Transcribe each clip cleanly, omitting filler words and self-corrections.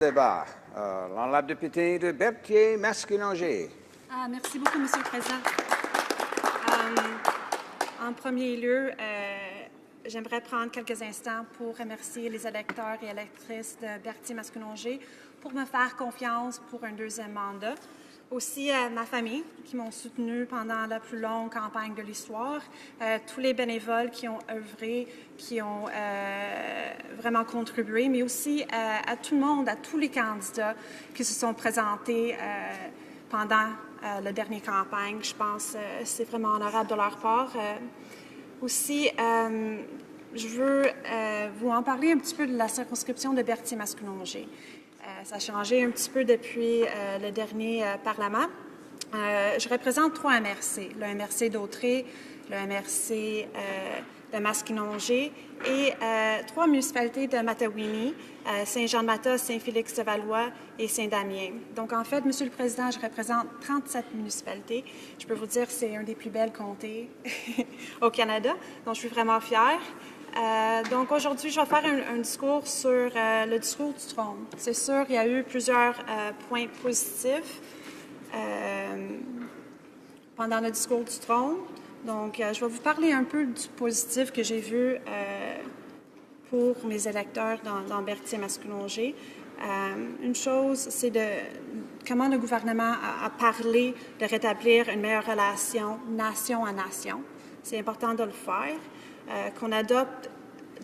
Débat. L'honorable député de Berthier-Masquinongé. Merci beaucoup, Monsieur le Président. En premier lieu, j'aimerais prendre quelques instants pour remercier les électeurs et électrices de Berthier-Masquinongé pour me faire confiance pour un deuxième mandat. Aussi ma famille qui m'ont soutenu pendant la plus longue campagne de l'histoire, tous les bénévoles qui ont œuvré, qui ont vraiment contribué, mais aussi à tout le monde, à tous les candidats qui se sont présentés pendant la dernière campagne. Je pense que c'est vraiment honorable de leur part. Aussi, je veux vous en parler un petit peu de la circonscription de Berthier-Masquinongé. Ça a changé un petit peu depuis le dernier Parlement. Je représente 3 MRC, le MRC d'Autrey, le MRC de Masquinongé et 3 municipalités de Matawini, Saint-Jean-de-Mata, Saint-Félix-de-Valois et Saint-Damien. Donc, en fait, Monsieur le Président, je représente 37 municipalités. Je peux vous dire que c'est un des plus belles comtés au Canada, donc je suis vraiment fière. Donc aujourd'hui, je vais faire un discours sur le discours du trône. C'est sûr, il y a eu plusieurs points positifs pendant le discours du trône. Donc, je vais vous parler un peu du positif que j'ai vu pour mes électeurs dans Berthier-Masquinongé. Une chose, c'est comment le gouvernement a parlé de rétablir une meilleure relation nation à nation. C'est important de le faire. Qu'on adopte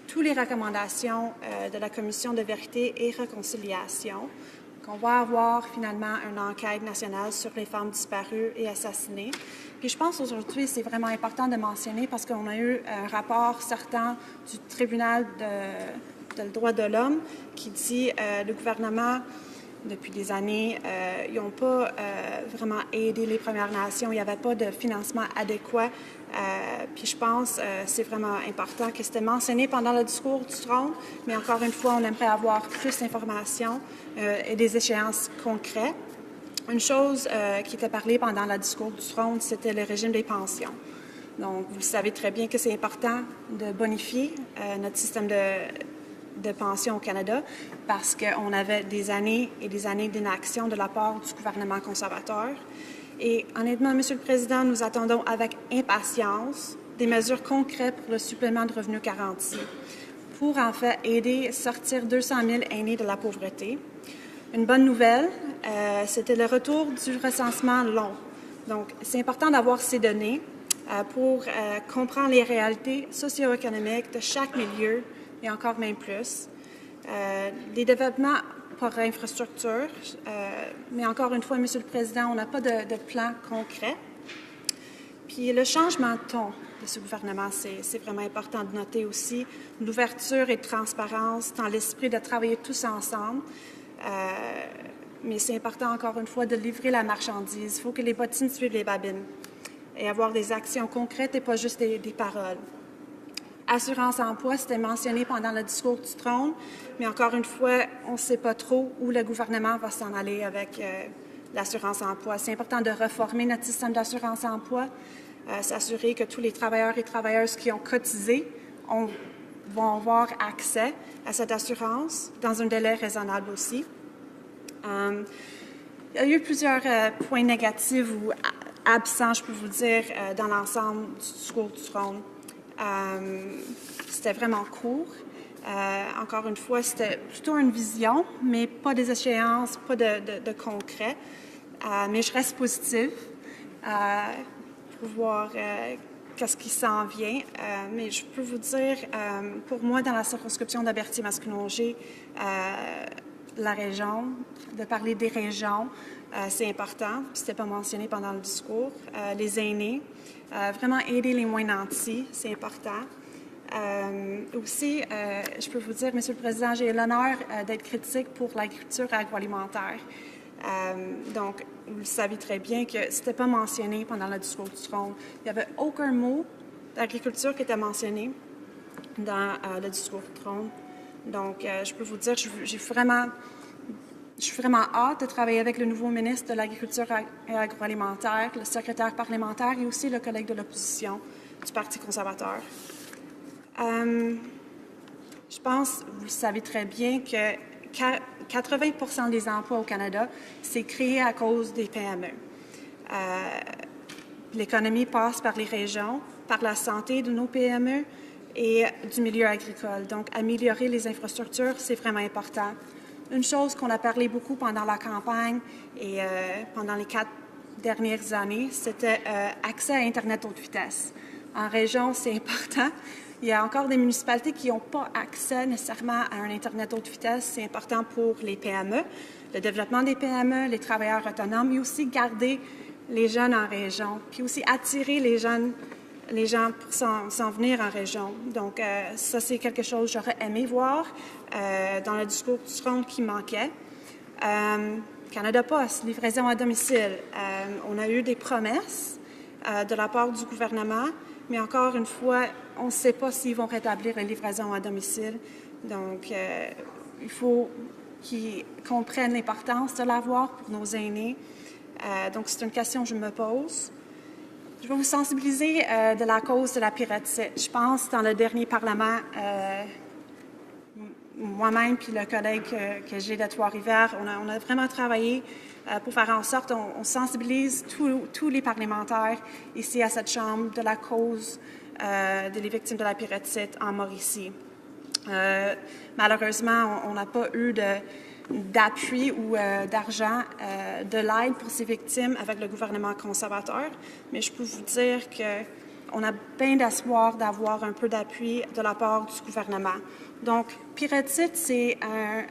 toutes les recommandations de la Commission de vérité et réconciliation, qu'on va avoir finalement une enquête nationale sur les femmes disparues et assassinées. Puis je pense aujourd'hui, c'est vraiment important de mentionner parce qu'on a eu un rapport sortant du tribunal de droits de l'homme qui dit le gouvernement, depuis des années, ils n'ont pas vraiment aidé les Premières Nations. Il n'y avait pas de financement adéquat. Puis je pense que c'est vraiment important que c'était mentionné pendant le discours du trône, mais encore une fois, on aimerait avoir plus d'informations et des échéances concrètes. Une chose qui était parlée pendant le discours du trône, c'était le régime des pensions. Donc, vous savez très bien que c'est important de bonifier notre système de pension au Canada parce qu'on avait des années et des années d'inaction de la part du gouvernement conservateur. Et honnêtement, Monsieur le Président, nous attendons avec impatience des mesures concrètes pour le supplément de revenus garanti pour en fait aider à sortir 200 000 aînés de la pauvreté. Une bonne nouvelle, c'était le retour du recensement long. Donc, c'est important d'avoir ces données pour comprendre les réalités socio-économiques de chaque milieu et encore même plus. Les développements par infrastructure, mais encore une fois, Monsieur le Président, on n'a pas de plan concret. Puis le changement de ton de ce gouvernement, c'est vraiment important de noter aussi l'ouverture et de transparence dans l'esprit de travailler tous ensemble. Mais c'est important, encore une fois, de livrer la marchandise. Il faut que les bottines suivent les babines et avoir des actions concrètes et pas juste des paroles. Assurance-emploi, c'était mentionné pendant le discours du trône, mais encore une fois, on ne sait pas trop où le gouvernement va s'en aller avec l'assurance-emploi. C'est important de reformer notre système d'assurance-emploi, s'assurer que tous les travailleurs et travailleuses qui ont cotisé vont avoir accès à cette assurance dans un délai raisonnable aussi. Il y a eu plusieurs points négatifs ou absents, je peux vous dire, dans l'ensemble du discours du trône. C'était vraiment court. Encore une fois, c'était plutôt une vision, mais pas des échéances, pas de concret. Mais je reste positive pour voir qu'est-ce qui s'en vient. Mais je peux vous dire, pour moi, dans la circonscription de Berthier-Masquinongé, la région, de parler des régions, c'est important. Puis c'était pas mentionné pendant le discours. Les aînés, vraiment aider les moins nantis, c'est important. Aussi, je peux vous dire, Monsieur le Président, j'ai l'honneur d'être critique pour l'agriculture agroalimentaire. Donc, vous le savez très bien que c'était pas mentionné pendant le discours du trône. Il n'y avait aucun mot d'agriculture qui était mentionné dans le discours du trône. Donc, je peux vous dire, je suis vraiment hâte de travailler avec le nouveau ministre de l'Agriculture et agroalimentaire, le secrétaire parlementaire et aussi le collègue de l'opposition du Parti conservateur. Je pense, vous le savez très bien, que 80% des emplois au Canada, c'est créé à cause des PME. L'économie passe par les régions, par la santé de nos PME et du milieu agricole. Donc, améliorer les infrastructures, c'est vraiment important. Une chose qu'on a parlé beaucoup pendant la campagne et pendant les 4 dernières années, c'était accès à Internet haute vitesse. En région, c'est important. Il y a encore des municipalités qui n'ont pas accès nécessairement à un Internet haute vitesse. C'est important pour les PME, le développement des PME, les travailleurs autonomes, mais aussi garder les jeunes en région, puis aussi attirer les gens pour s'en venir en région. Donc, ça, c'est quelque chose que j'aurais aimé voir dans le discours du Trône qui manquait. Canada Post, livraison à domicile. On a eu des promesses de la part du gouvernement, mais encore une fois, on ne sait pas s'ils vont rétablir la livraison à domicile. Donc, il faut qu'ils comprennent l'importance de l'avoir pour nos aînés. Donc, c'est une question que je me pose. Je vais vous sensibiliser de la cause de la pyrrhotite. Je pense, dans le dernier Parlement, moi-même puis le collègue que j'ai de Trois-Rivières, on a vraiment travaillé pour faire en sorte qu'on sensibilise tous les parlementaires ici à cette Chambre de la cause des victimes de la pyrrhotite en Mauricie. Malheureusement, on n'a pas eu d'appui ou d'argent, de l'aide pour ces victimes avec le gouvernement conservateur, mais je peux vous dire qu'on a bien d'espoir d'avoir un peu d'appui de la part du gouvernement. Donc, pyrrhotite, c'est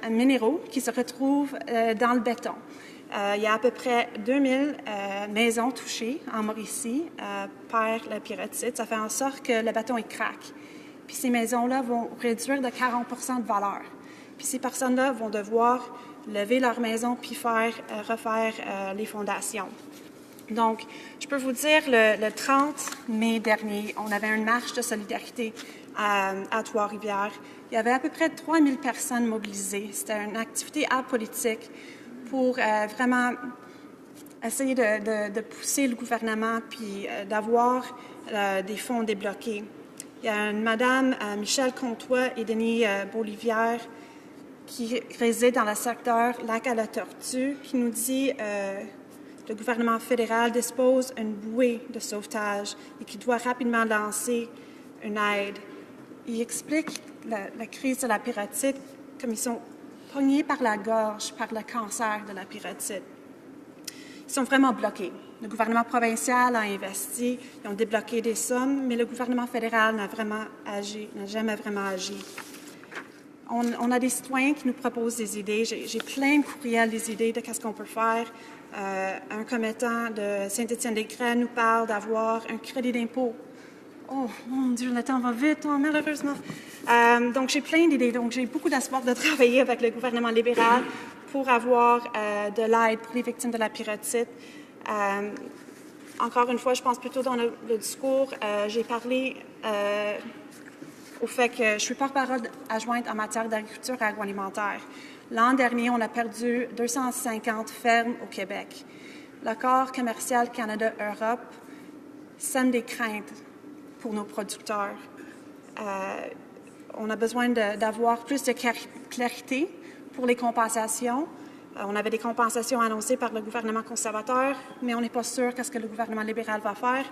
un minéraux qui se retrouve dans le béton. Il y a à peu près 2000 maisons touchées en Mauricie par la pyrrhotite. Ça fait en sorte que le béton il craque. Puis ces maisons-là vont réduire de 40% de valeur. Puis ces personnes-là vont devoir lever leur maison puis refaire les fondations. Donc, je peux vous dire, le 30 mai dernier, on avait une marche de solidarité à Trois-Rivières. Il y avait à peu près 3000 personnes mobilisées. C'était une activité apolitique pour vraiment essayer de pousser le gouvernement puis d'avoir des fonds débloqués. Il y a une madame, Michel Comtois et Denis Beaulivière, qui réside dans le secteur Lac-à-la-Tortue, qui nous dit le gouvernement fédéral dispose d'une bouée de sauvetage et qui doit rapidement lancer une aide. Il explique la crise de la pyrrhotite comme ils sont pognés par la gorge par le cancer de la pyrrhotite. Ils sont vraiment bloqués. Le gouvernement provincial a investi, ils ont débloqué des sommes, mais le gouvernement fédéral n'a jamais vraiment agi. On a des citoyens qui nous proposent des idées. J'ai plein de courriels des idées de qu'est-ce qu'on peut faire. Un commettant de Saint-Étienne-des-Crêts nous parle d'avoir un crédit d'impôt. Oh, mon Dieu, le temps va vite, malheureusement. Donc, j'ai plein d'idées. Donc, j'ai beaucoup d'espoir de travailler avec le gouvernement libéral pour avoir de l'aide pour les victimes de la pyrrhotite. Encore une fois, je pense plutôt dans le discours, j'ai parlé au fait que je suis porte-parole adjointe en matière d'agriculture et agroalimentaire. L'an dernier, on a perdu 250 fermes au Québec. L'accord commercial Canada-Europe sème des craintes pour nos producteurs. On a besoin d'avoir plus de clarité pour les compensations. On avait des compensations annoncées par le gouvernement conservateur, mais on n'est pas sûr qu'est-ce que le gouvernement libéral va faire.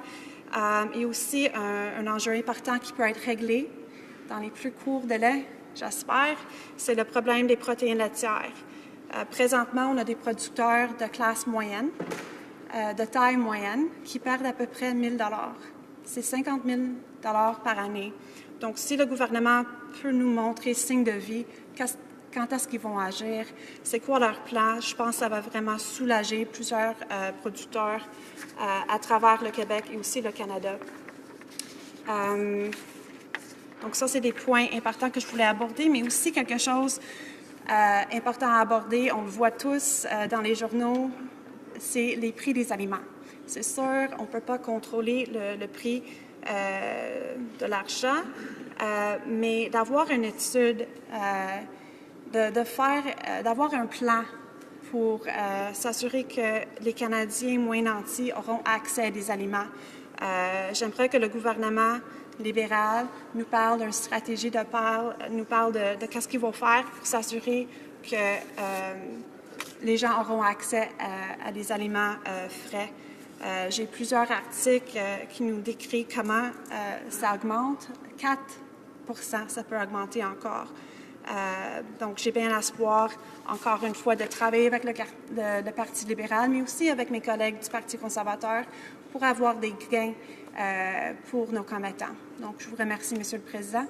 Et aussi, un enjeu important qui peut être réglé dans les plus courts délais, j'espère, c'est le problème des protéines laitières. Présentement, on a des producteurs de classe moyenne, de taille moyenne, qui perdent à peu près 1 000 $. C'est 50 000 $ par année. Donc, si le gouvernement peut nous montrer signe de vie, quand est-ce qu'ils vont agir, c'est quoi leur plan, je pense que ça va vraiment soulager plusieurs producteurs à travers le Québec et aussi le Canada. Donc, ça, c'est des points importants que je voulais aborder, mais aussi quelque chose important à aborder, on le voit tous dans les journaux, c'est les prix des aliments. C'est sûr, on ne peut pas contrôler le prix de l'achat, mais d'avoir une étude, d'avoir un plan pour s'assurer que les Canadiens moins nantis auront accès à des aliments. J'aimerais que le gouvernement libéral nous parle d'une stratégie nous parle de qu'est-ce qu'ils vont faire pour s'assurer que les gens auront accès à des aliments frais. J'ai plusieurs articles qui nous décrivent comment ça augmente. 4 ça peut augmenter encore. Donc, j'ai bien l'espoir, encore une fois, de travailler avec le Parti libéral, mais aussi avec mes collègues du Parti conservateur pour avoir des gains pour nos combattants. Donc, je vous remercie, Monsieur le Président.